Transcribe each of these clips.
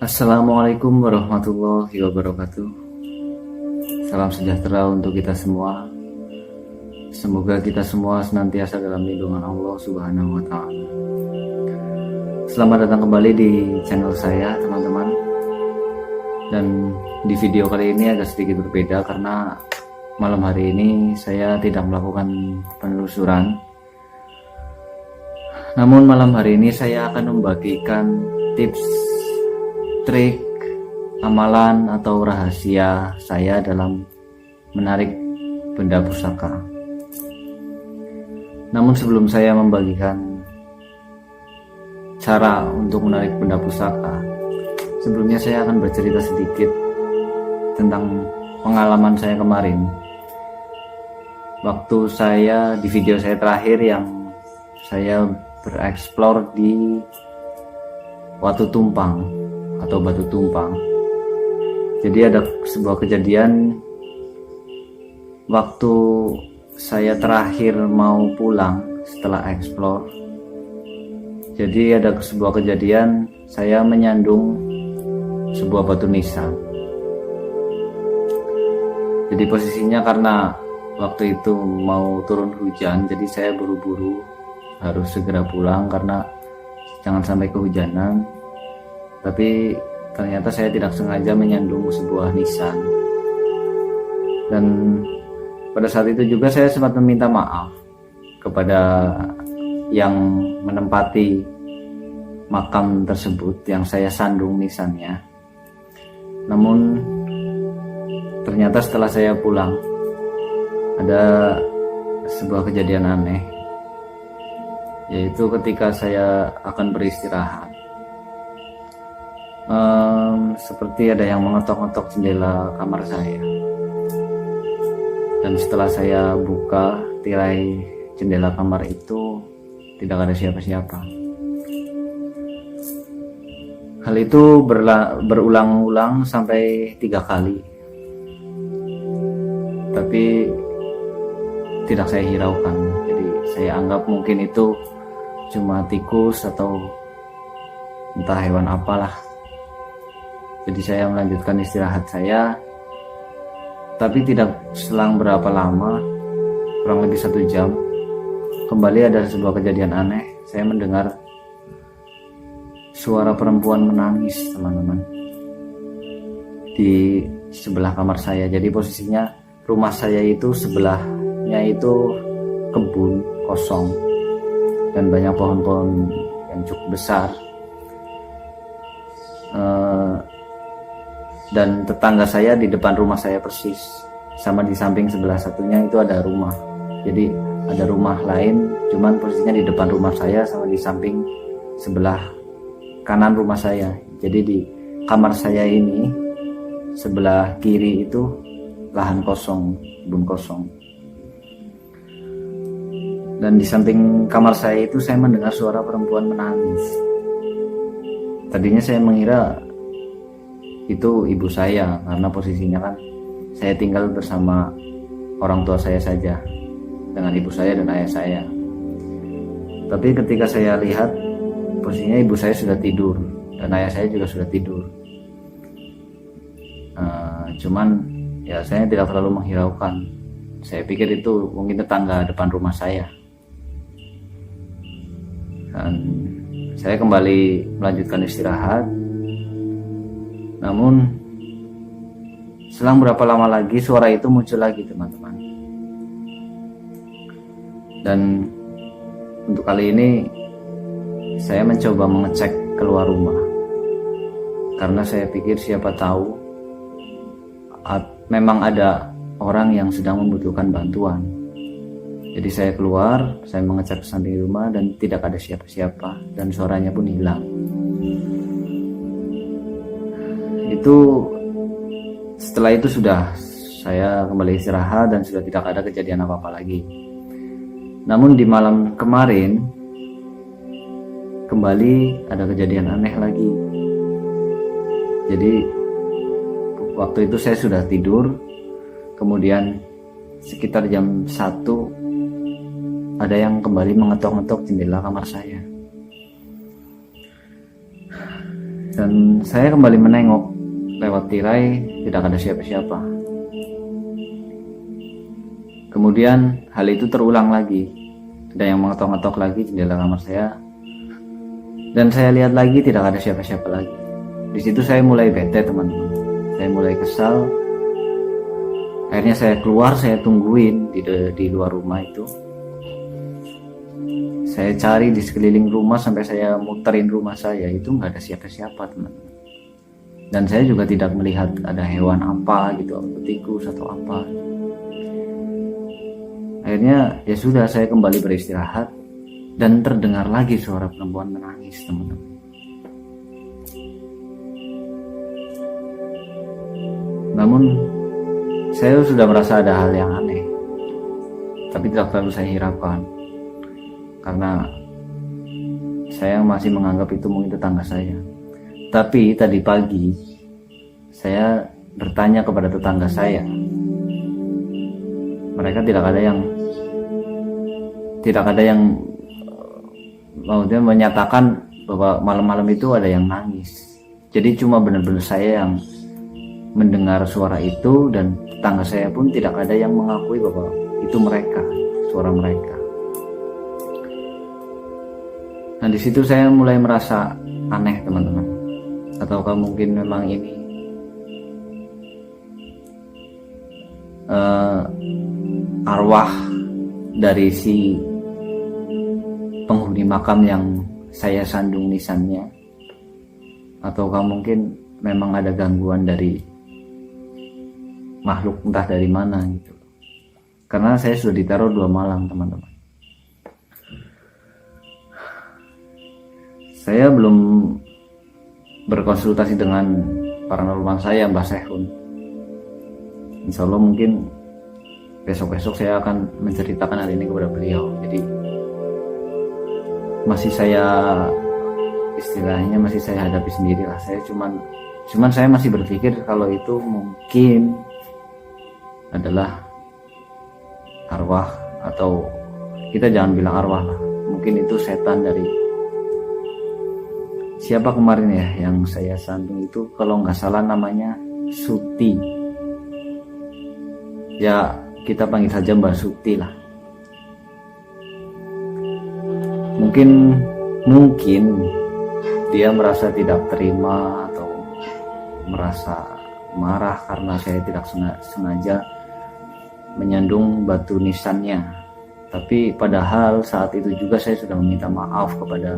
Assalamualaikum warahmatullahi wabarakatuh. Salam sejahtera untuk kita semua. Semoga kita semua senantiasa dalam lindungan Allah Subhanahu wa Ta'ala. Selamat datang kembali di channel saya, teman-teman. Dan di video kali ini agak sedikit berbeda karena malam hari ini saya tidak melakukan penelusuran. Namun malam hari ini saya akan membagikan tips, trik, amalan atau rahasia saya dalam menarik benda pusaka. Namun sebelum saya membagikan cara untuk menarik benda pusaka, sebelumnya saya akan bercerita sedikit tentang pengalaman saya kemarin. Waktu saya di video saya terakhir yang saya bereksplor di Watu Tumpang atau Batu Tumpang. Jadi ada sebuah kejadian waktu saya terakhir mau pulang setelah eksplor. Jadi ada sebuah kejadian saya menyandung sebuah batu nisan. Jadi posisinya karena waktu itu mau turun hujan, jadi saya buru-buru harus segera pulang karena jangan sampai kehujanan. Tapi ternyata saya tidak sengaja menyandung sebuah nisan. Dan pada saat itu juga saya sempat meminta maaf kepada yang menempati makam tersebut yang saya sandung nisannya. Namun ternyata setelah saya pulang ada sebuah kejadian aneh, yaitu ketika saya akan beristirahat, seperti ada yang mengetok-ngetok jendela kamar saya. Dan setelah saya buka tirai jendela kamar itu, tidak ada siapa-siapa. Hal itu berulang-ulang sampai 3 kali, tapi tidak saya hiraukan. Jadi saya anggap mungkin itu cuma tikus atau entah hewan apalah. Jadi saya melanjutkan istirahat saya, tapi tidak selang berapa lama, kurang lebih 1 jam, kembali ada sebuah kejadian aneh. Saya mendengar suara perempuan menangis, teman-teman, di sebelah kamar saya. Jadi posisinya rumah saya itu sebelahnya itu kebun kosong dan banyak pohon-pohon yang cukup besar. Dan tetangga saya di depan rumah saya persis, sama di samping sebelah satunya itu ada rumah. Jadi ada rumah lain, cuman posisinya di depan rumah saya sama di samping sebelah kanan rumah saya. Jadi di kamar saya ini sebelah kiri itu lahan kosong, kebun kosong. Dan di samping kamar saya itu saya mendengar suara perempuan menangis. Tadinya saya mengira itu ibu saya, karena posisinya kan saya tinggal bersama orang tua saya saja, dengan ibu saya dan ayah saya. Tapi ketika saya lihat, posisinya ibu saya sudah tidur dan ayah saya juga sudah tidur. Cuman ya saya tidak terlalu menghiraukan. Saya pikir itu mungkin tetangga depan rumah saya. Dan saya kembali melanjutkan istirahat. Namun selang berapa lama lagi suara itu muncul lagi, teman-teman. Dan untuk kali ini saya mencoba mengecek keluar rumah, karena saya pikir siapa tahu memang ada orang yang sedang membutuhkan bantuan. Jadi saya keluar, saya mengecek ke samping rumah dan tidak ada siapa-siapa, dan suaranya pun hilang. Setelah itu sudah saya kembali istirahat dan sudah tidak ada kejadian apa-apa lagi. Namun di malam kemarin kembali ada kejadian aneh lagi. Jadi waktu itu saya sudah tidur, kemudian sekitar jam 1 ada yang kembali mengetok-ngetok jendela kamar saya. Dan saya kembali menengok lewat tirai, tidak ada siapa-siapa. Kemudian hal itu terulang lagi, ada yang mengetok-ngetok lagi jendela kamar saya, dan saya lihat lagi tidak ada siapa-siapa lagi. Di situ saya mulai bete, teman-teman. Saya mulai kesal. Akhirnya saya keluar, saya tungguin di luar rumah itu. Saya cari di sekeliling rumah sampai saya muterin rumah saya, itu nggak ada siapa-siapa, teman-teman. Dan saya juga tidak melihat ada hewan apa gitu, tikus atau apa. Akhirnya ya sudah, saya kembali beristirahat dan terdengar lagi suara perempuan menangis, teman-teman. Namun saya sudah merasa ada hal yang aneh, tapi tidak terlalu saya hiraukan karena saya masih menganggap itu mungkin tetangga saya. Tapi tadi pagi saya bertanya kepada tetangga saya, mereka tidak ada yang maksudnya menyatakan bahwa malam-malam itu ada yang nangis. Jadi cuma benar-benar saya yang mendengar suara itu, dan tetangga saya pun tidak ada yang mengakui bahwa itu mereka, suara mereka. Nah, di situ saya mulai merasa aneh, teman-teman. Ataukah mungkin memang ini arwah dari si penghuni makam yang saya sandung nisannya, ataukah mungkin memang ada gangguan dari makhluk entah dari mana gitu. Karena saya sudah diteror 2 malam, teman-teman. Saya belum berkonsultasi dengan paranormal saya, Mbah Sehun. Insya Allah mungkin besok-besok saya akan menceritakan hal ini kepada beliau. Jadi masih saya hadapi sendiri lah. Saya cuman saya masih berpikir kalau itu mungkin adalah arwah, atau kita jangan bilang arwah lah, mungkin itu setan dari siapa kemarin ya yang saya sandung itu, kalau nggak salah namanya Suti. Ya kita panggil saja Mbak Suti lah. Mungkin dia merasa tidak terima atau merasa marah karena saya tidak sengaja menyandung batu nisannya. Tapi padahal saat itu juga saya sudah meminta maaf kepada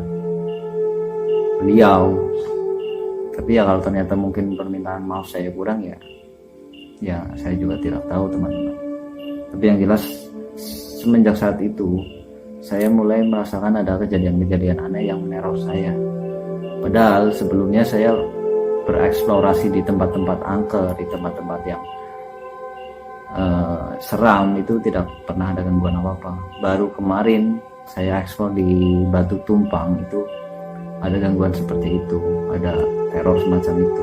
beliau. Tapi ya kalau ternyata mungkin permintaan maaf saya kurang, ya saya juga tidak tahu, teman-teman. Tapi yang jelas semenjak saat itu saya mulai merasakan ada kejadian-kejadian aneh yang meneror saya. Padahal sebelumnya saya bereksplorasi di tempat-tempat angker, di tempat-tempat yang seram, itu tidak pernah ada gangguan apa-apa. Baru kemarin saya eksplor di Batu Tumpang, itu ada gangguan seperti itu, ada teror semacam itu.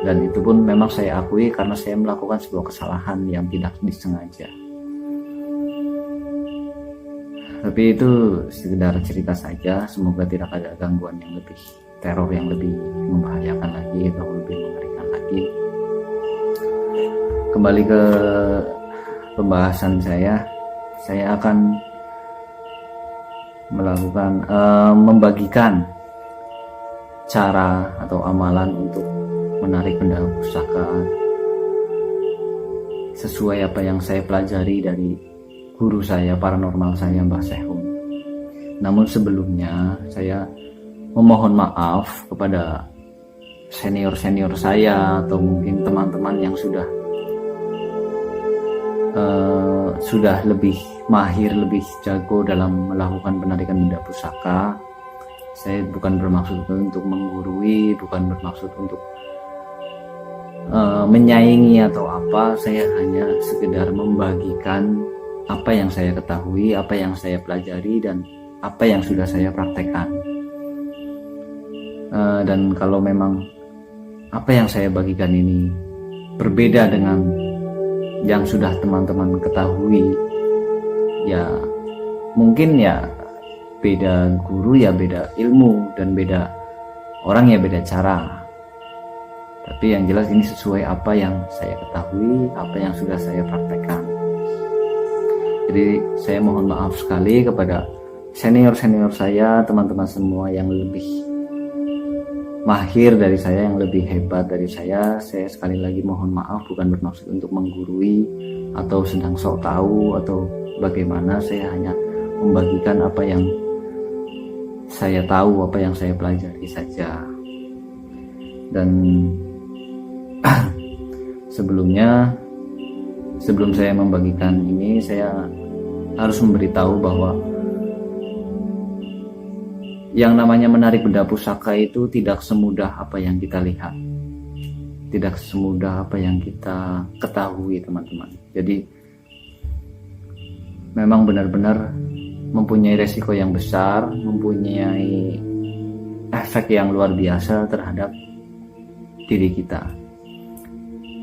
Dan itu pun memang saya akui karena saya melakukan sebuah kesalahan yang tidak disengaja. Tapi itu sekedar cerita saja, semoga tidak ada gangguan yang lebih, teror yang lebih membahayakan lagi atau lebih mengerikan lagi. Kembali ke pembahasan saya akan membagikan cara atau amalan untuk menarik benda pusaka sesuai apa yang saya pelajari dari guru saya paranormal saya, Mbah Sehun. Namun sebelumnya saya memohon maaf kepada senior-senior saya atau mungkin teman-teman yang sudah lebih mahir, lebih jago dalam melakukan penarikan benda pusaka. Saya bukan bermaksud untuk menggurui, bukan bermaksud untuk menyaingi atau apa. Saya hanya sekedar membagikan apa yang saya ketahui, apa yang saya pelajari, dan apa yang sudah saya praktekkan. Dan kalau memang apa yang saya bagikan ini berbeda dengan yang sudah teman-teman ketahui, ya mungkin ya beda guru, ya beda ilmu, dan beda orang, ya beda cara. Tapi yang jelas ini sesuai apa yang saya ketahui, apa yang sudah saya praktekkan. Jadi saya mohon maaf sekali kepada senior-senior saya, teman-teman semua yang lebih mahir dari saya, yang lebih hebat dari saya. Saya sekali lagi mohon maaf, bukan bermaksud untuk menggurui atau sedang sok tahu atau bagaimana. Saya hanya membagikan apa yang saya tahu, apa yang saya pelajari saja. Dan sebelum saya membagikan ini, saya harus memberitahu bahwa yang namanya menarik benda pusaka itu tidak semudah apa yang kita lihat, tidak semudah apa yang kita ketahui, teman-teman. Jadi memang benar-benar mempunyai resiko yang besar, mempunyai efek yang luar biasa terhadap diri kita.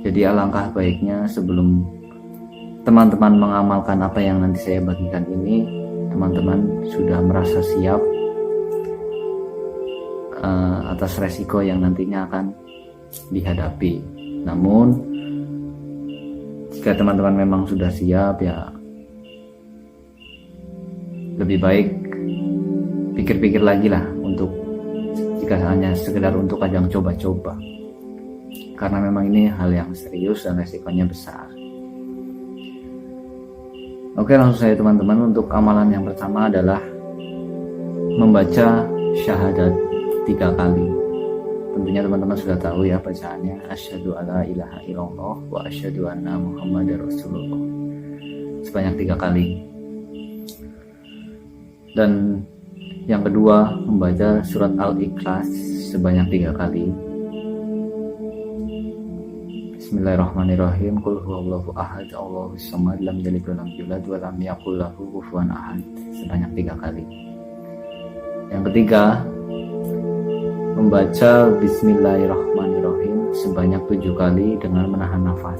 Jadi alangkah baiknya sebelum teman-teman mengamalkan apa yang nanti saya bagikan ini, teman-teman sudah merasa siap atas resiko yang nantinya akan dihadapi. Namun jika teman-teman memang sudah siap, ya lebih baik pikir-pikir lagi lah, untuk jika hanya sekedar untuk ajang coba-coba, karena memang ini hal yang serius dan resikonya besar. Oke, langsung saja teman-teman. Untuk amalan yang pertama adalah membaca syahadat 3 kali. Tentunya teman-teman sudah tahu ya bacaannya, asyhadu alla ilaha illallah wa asyhadu anna muhammadar rasulullah, sebanyak 3 kali. Dan yang kedua, membaca surat Al-Ikhlas sebanyak 3 kali. Bismillahirrahmanirrahim. Qul huwallahu ahad, Allahus samad, lam yalid wa lam yulad wa lam yakul lahu kufuwan ahad, sebanyak 3 kali. Yang ketiga, membaca Bismillahirrahmanirrahim sebanyak 7 kali dengan menahan nafas.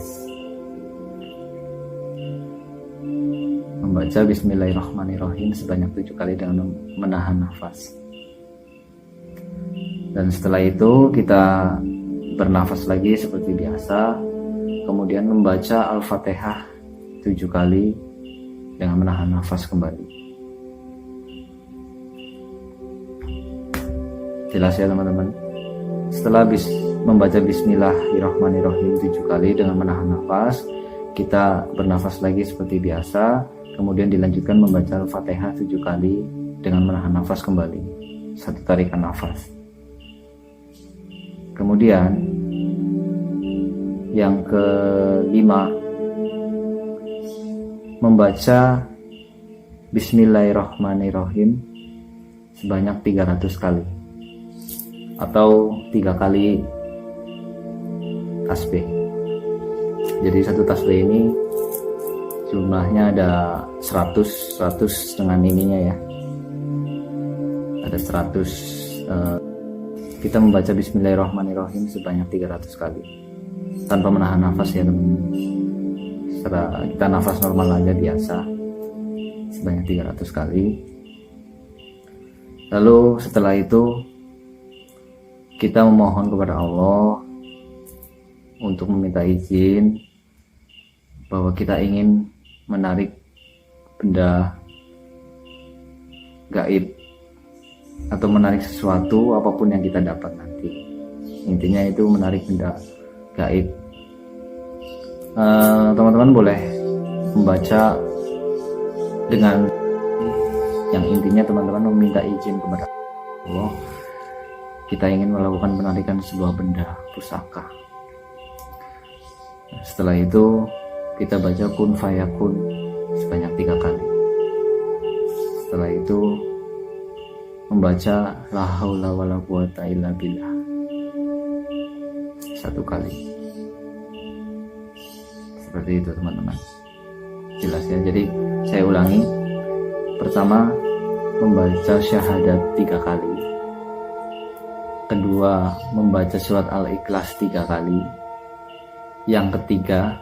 Membaca Bismillahirrahmanirrahim sebanyak 7 kali dengan menahan nafas. Dan setelah itu kita bernafas lagi seperti biasa, kemudian membaca Al-Fatihah 7 kali dengan menahan nafas kembali. Jelas ya teman-teman? Setelah membaca Bismillahirrahmanirrahim 7 kali dengan menahan nafas, kita bernafas lagi seperti biasa, kemudian dilanjutkan membaca Al-Fatihah 7 kali dengan menahan nafas kembali, 1 tarikan nafas. Kemudian yang kelima, membaca Bismillahirrahmanirrahim sebanyak 300 kali atau 3 kali tasbih. Jadi 1 tasbih ini jumlahnya ada 100 dengan ininya ya, ada 100. Kita membaca Bismillahirrahmanirrahim sebanyak 300 kali tanpa menahan nafas ya teman-teman. Kita nafas normal aja biasa sebanyak 300 kali. Lalu setelah itu kita memohon kepada Allah untuk meminta izin bahwa kita ingin menarik benda gaib atau menarik sesuatu apapun yang kita dapat nanti. Intinya itu menarik benda gaib. Teman-teman boleh membaca dengan yang intinya teman-teman meminta izin kepada Allah. Kita ingin melakukan penarikan sebuah benda pusaka. Setelah itu kita baca kun fayakun sebanyak 3 kali. Setelah itu membaca la haula wala quwata illa billah 1 kali. Seperti itu teman-teman. Jelas ya. Jadi saya ulangi. Pertama, membaca syahadat 3 kali. Kedua, membaca surat Al-Ikhlas 3 kali. Yang ketiga,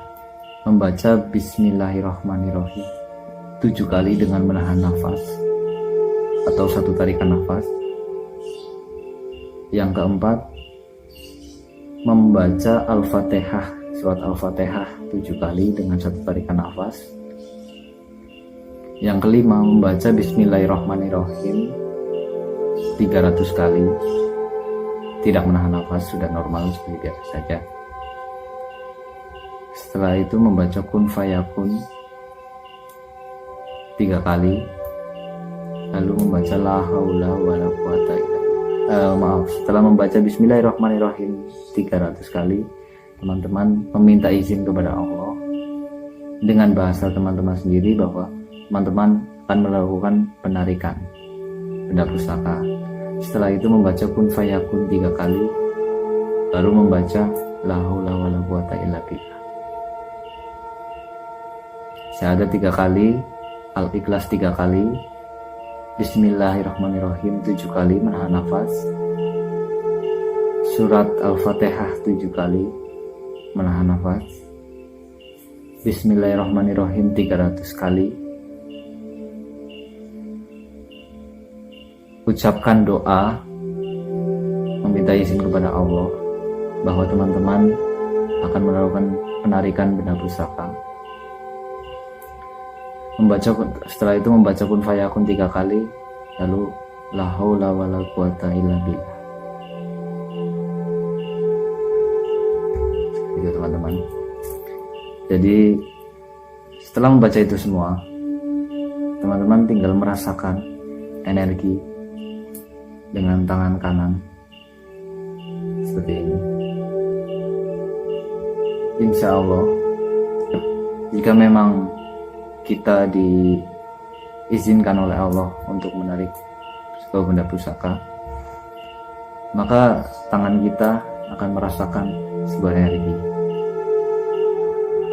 membaca Bismillahirrahmanirrahim 7 kali dengan menahan nafas atau 1 tarikan nafas. Yang keempat, membaca Al-Fatihah, surat Al-Fatihah 7 kali dengan 1 tarikan nafas. Yang kelima, membaca Bismillahirrahmanirrahim 300 kali, tidak menahan nafas, sudah normal seperti biasa saja. Setelah itu membaca Kun Fayakun 3 kali, lalu membaca La haula wala quwata illa setelah membaca Bismillahirrahmanirrahim 300 kali, teman-teman meminta izin kepada Allah dengan bahasa teman-teman sendiri bahwa teman-teman akan melakukan penarikan benda pusaka. Setelah itu membaca Kun Fayakun 3 kali, lalu membaca La haula wala quwata illa billah. Syahadat 3 kali, Al-Ikhlas 3 kali, Bismillahirrahmanirrahim 7 kali menahan nafas, surat Al-Fatihah 7 kali menahan nafas, Bismillahirrahmanirrahim 300 kali, ucapkan doa meminta izin kepada Allah bahwa teman-teman akan melakukan penarikan benda pusaka. Setelah itu membaca Kun Fayakun 3 kali, lalu La haula wala quwata illa billah. Itu teman-teman. Jadi setelah membaca itu semua, teman-teman tinggal merasakan energi dengan tangan kanan seperti ini. Insya Allah, jika memang kita diizinkan oleh Allah untuk menarik sebuah benda pusaka, maka tangan kita akan merasakan sebuah energi.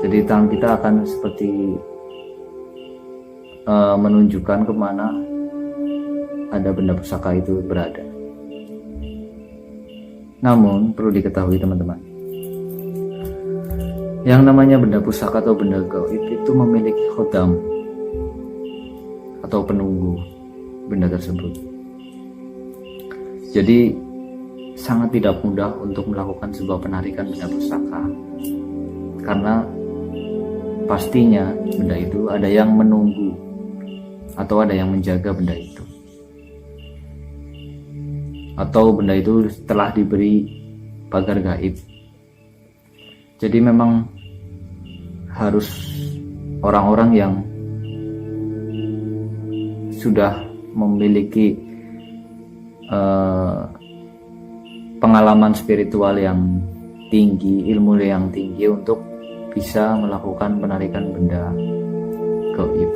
Jadi tangan kita akan seperti menunjukkan kemana ada benda pusaka itu berada. Namun perlu diketahui teman-teman, yang namanya benda pusaka atau benda gaib itu memiliki khodam atau penunggu benda tersebut. Jadi sangat tidak mudah untuk melakukan sebuah penarikan benda pusaka, karena pastinya benda itu ada yang menunggu atau ada yang menjaga benda itu, atau benda itu telah diberi pagar gaib. Jadi memang harus orang-orang yang sudah memiliki pengalaman spiritual yang tinggi, ilmu yang tinggi untuk bisa melakukan penarikan benda gaib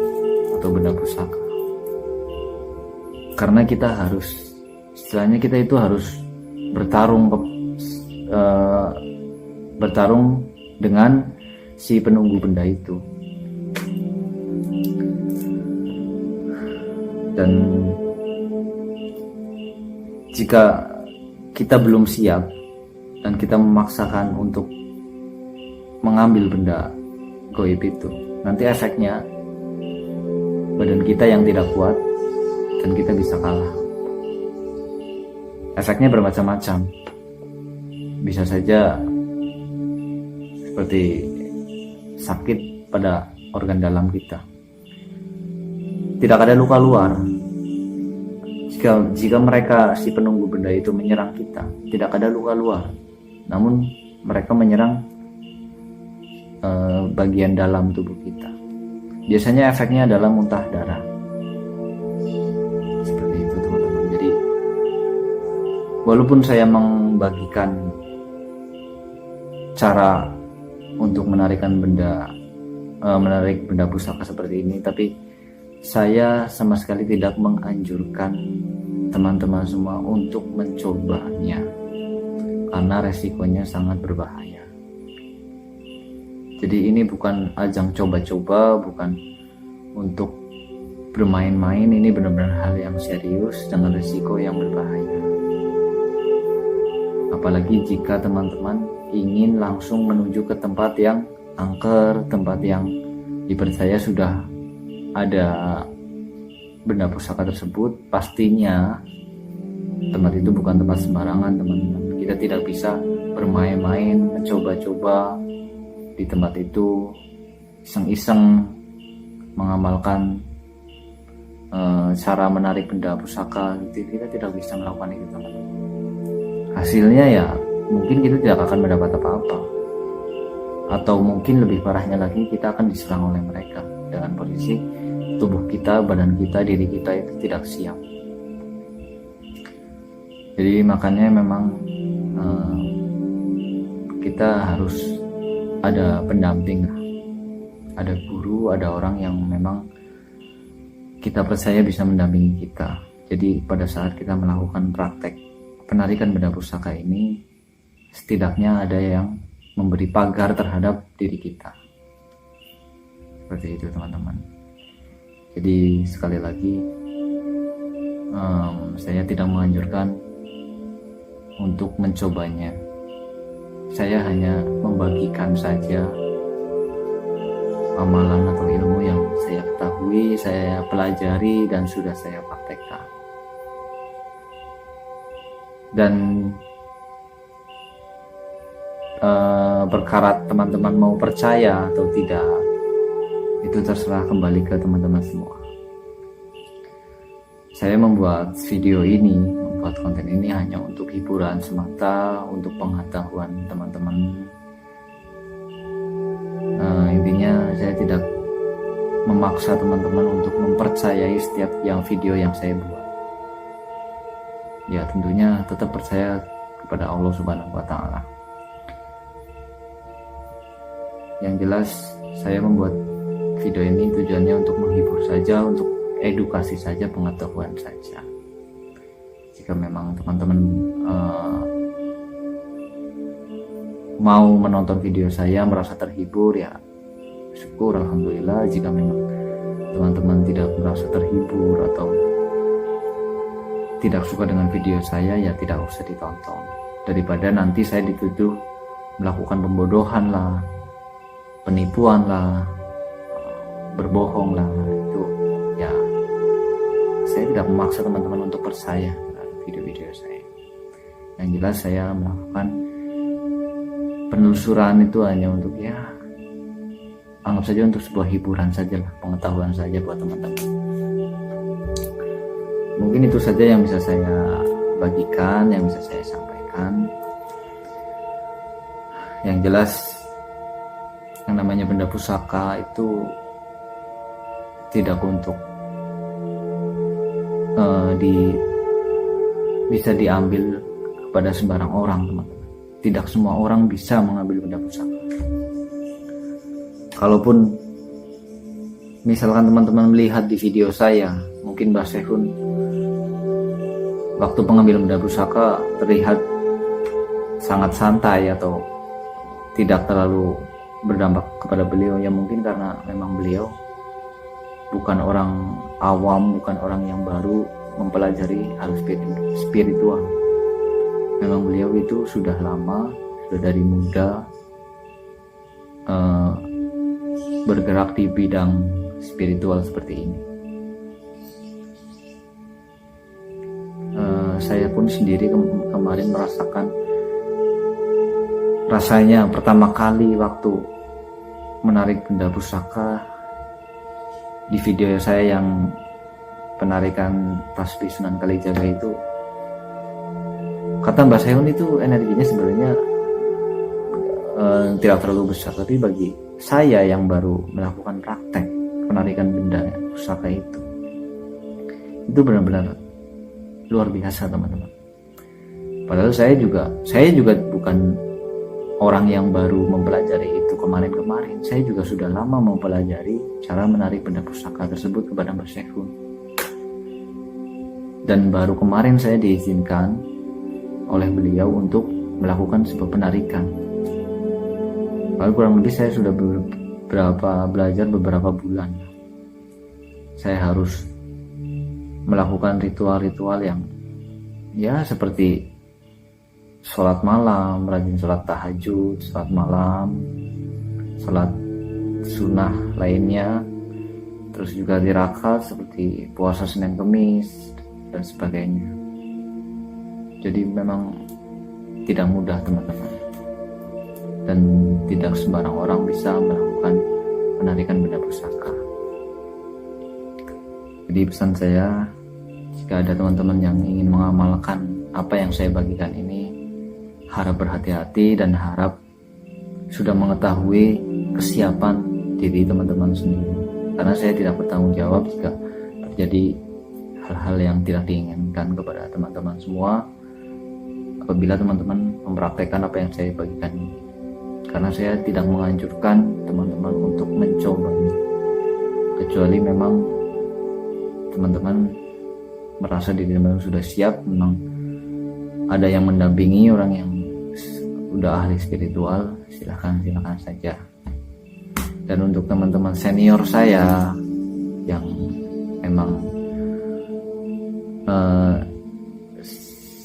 atau benda pusaka. Karena kita harus, istilahnya kita itu harus bertarung dengan si penunggu benda itu. Dan jika kita belum siap dan kita memaksakan untuk mengambil benda gaib itu, nanti efeknya badan kita yang tidak kuat dan kita bisa kalah. Efeknya bermacam-macam. Bisa saja seperti sakit pada organ dalam kita. Tidak ada luka luar. Jika mereka, si penunggu benda itu menyerang kita, tidak ada luka luar. Namun mereka menyerang bagian dalam tubuh kita. Biasanya efeknya adalah muntah darah. Seperti itu teman-teman. Jadi walaupun saya membagikan cara untuk menarik benda pusaka seperti ini, tapi saya sama sekali tidak menganjurkan teman-teman semua untuk mencobanya, karena resikonya sangat berbahaya. Jadi ini bukan ajang coba-coba, bukan untuk bermain-main, ini benar-benar hal yang serius dengan resiko yang berbahaya. Apalagi jika teman-teman ingin langsung menuju ke tempat yang angker, tempat yang dipercaya sudah ada benda pusaka tersebut, pastinya tempat itu bukan tempat sembarangan teman-teman. Kita tidak bisa bermain-main, mencoba-coba di tempat itu, iseng-iseng mengamalkan cara menarik benda pusaka gitu. Kita tidak bisa melakukan itu, teman-teman. Hasilnya ya mungkin kita tidak akan mendapat apa-apa, atau mungkin lebih parahnya lagi kita akan diserang oleh mereka dengan posisi tubuh kita, badan kita, diri kita itu tidak siap. Jadi makanya memang kita harus ada pendamping, ada guru, ada orang yang memang kita percaya bisa mendampingi kita. Jadi pada saat kita melakukan praktek penarikan benda pusaka ini, setidaknya ada yang memberi pagar terhadap diri kita. Seperti itu, teman-teman. Jadi sekali lagi saya tidak menganjurkan untuk mencobanya. Saya hanya membagikan saja amalan atau ilmu yang saya ketahui, saya pelajari, dan sudah saya praktekkan. Dan perkara teman-teman mau percaya atau tidak, itu terserah kembali ke teman-teman semua. Saya membuat video ini, membuat konten ini hanya untuk hiburan semata, untuk pengetahuan teman-teman. Intinya saya tidak memaksa teman-teman untuk mempercayai setiap video yang saya buat. Ya tentunya tetap percaya kepada Allah Subhanahu wa Ta'ala. Yang jelas saya membuat video ini tujuannya untuk menghibur saja, untuk edukasi saja, pengetahuan saja. Jika memang teman-teman mau menonton video saya merasa terhibur, ya syukur, alhamdulillah. Jika memang teman-teman tidak merasa terhibur atau tidak suka dengan video saya, ya tidak usah ditonton, daripada nanti saya dituduh melakukan pembodohan lah, penipuan lah, berbohong lah. Itu ya saya tidak memaksa teman-teman untuk percaya terhadap video-video saya. Yang jelas saya melakukan penelusuran itu hanya untuk, ya anggap saja untuk sebuah hiburan saja lah, pengetahuan saja buat teman-teman. Mungkin itu saja yang bisa saya bagikan, yang bisa saya sampaikan. Yang jelas yang namanya benda pusaka itu tidak untuk bisa diambil kepada sembarang orang, teman-teman. Tidak semua orang bisa mengambil benda pusaka. Kalaupun misalkan teman-teman melihat di video saya, mungkin Mbah Sehun waktu pengambilan benda pusaka terlihat sangat santai atau tidak terlalu berdampak kepada beliau, ya mungkin karena memang beliau bukan orang awam, bukan orang yang baru mempelajari hal spiritual. Memang beliau itu sudah lama, sudah dari muda bergerak di bidang spiritual seperti ini. Saya pun sendiri kemarin merasakan rasanya pertama kali waktu menarik benda pusaka. Di video saya yang penarikan tasbih Sunan Kalijaga itu, kata Mbah Sehun itu energinya sebenarnya tidak terlalu besar, tapi bagi saya yang baru melakukan praktek penarikan benda pusaka itu benar-benar luar biasa, teman-teman. Padahal saya juga bukan orang yang baru mempelajari itu kemarin-kemarin. Saya juga sudah lama mempelajari cara menarik benda pusaka tersebut kepada Mbah Sehun. Dan baru kemarin saya diizinkan oleh beliau untuk melakukan sebuah penarikan. Lalu kurang lebih saya sudah belajar beberapa bulan. Saya harus melakukan ritual-ritual yang ya seperti sholat malam, rajin sholat tahajud, sholat malam, sholat sunnah lainnya, terus juga tirakat seperti puasa Senin Kemis dan sebagainya. Jadi memang tidak mudah, teman-teman. dan tidak sembarang orang bisa melakukan penarikan benda pusaka. Jadi pesan saya, jika ada teman-teman yang ingin mengamalkan apa yang saya bagikan ini, harap berhati-hati dan harap sudah mengetahui kesiapan diri teman-teman sendiri. Karena saya tidak bertanggung jawab jika terjadi hal-hal yang tidak diinginkan kepada teman-teman semua apabila teman-teman mempraktekkan apa yang saya bagikan ini. Karena saya tidak menganjurkan teman-teman untuk mencobanya, kecuali memang teman-teman merasa diri teman-teman sudah siap, memang ada yang mendampingi orang yang udah ahli spiritual, silakan saja. Dan untuk teman-teman senior saya yang memang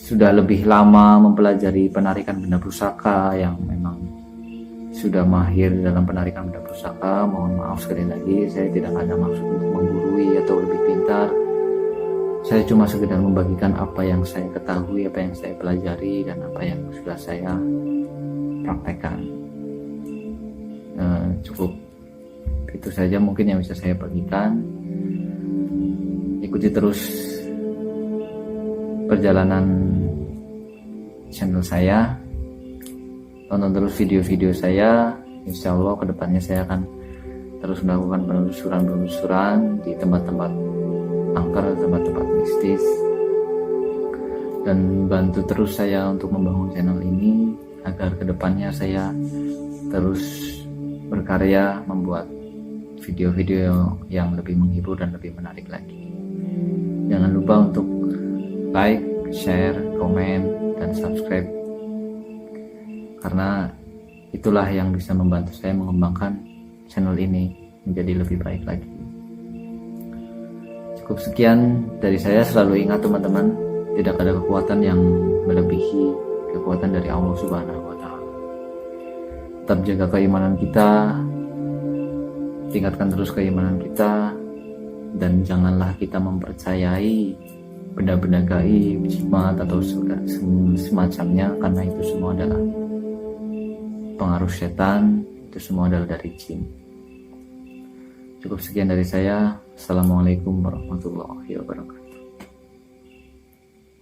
sudah lebih lama mempelajari penarikan benda pusaka, yang memang sudah mahir dalam penarikan benda pusaka, mohon maaf sekali lagi, saya tidak ada maksud untuk menggurui atau lebih pintar. Saya cuma sekedar membagikan apa yang saya ketahui, apa yang saya pelajari, dan apa yang sudah saya praktekkan. Cukup itu saja mungkin yang bisa saya bagikan. Ikuti terus perjalanan channel saya, tonton terus video-video saya. Insya Allah kedepannya saya akan terus melakukan penelusuran di tempat-tempat angker, tempat-tempat mistis, dan bantu terus saya untuk membangun channel ini agar kedepannya saya terus berkarya membuat video-video yang lebih menghibur dan lebih menarik lagi. Jangan lupa untuk like, share, komen, dan subscribe, karena itulah yang bisa membantu saya mengembangkan channel ini menjadi lebih baik lagi. Cukup sekian dari saya. Selalu ingat teman-teman, tidak ada kekuatan yang melebihi kekuatan dari Allah Subhanahu wa Ta'ala. Tetap jaga keimanan kita, tingkatkan terus keimanan kita, dan janganlah kita mempercayai benda-benda gaib, jimat, atau semacamnya, karena itu semua adalah pengaruh setan, itu semua adalah dari jin. Cukup sekian dari saya. Assalamualaikum warahmatullahi wabarakatuh.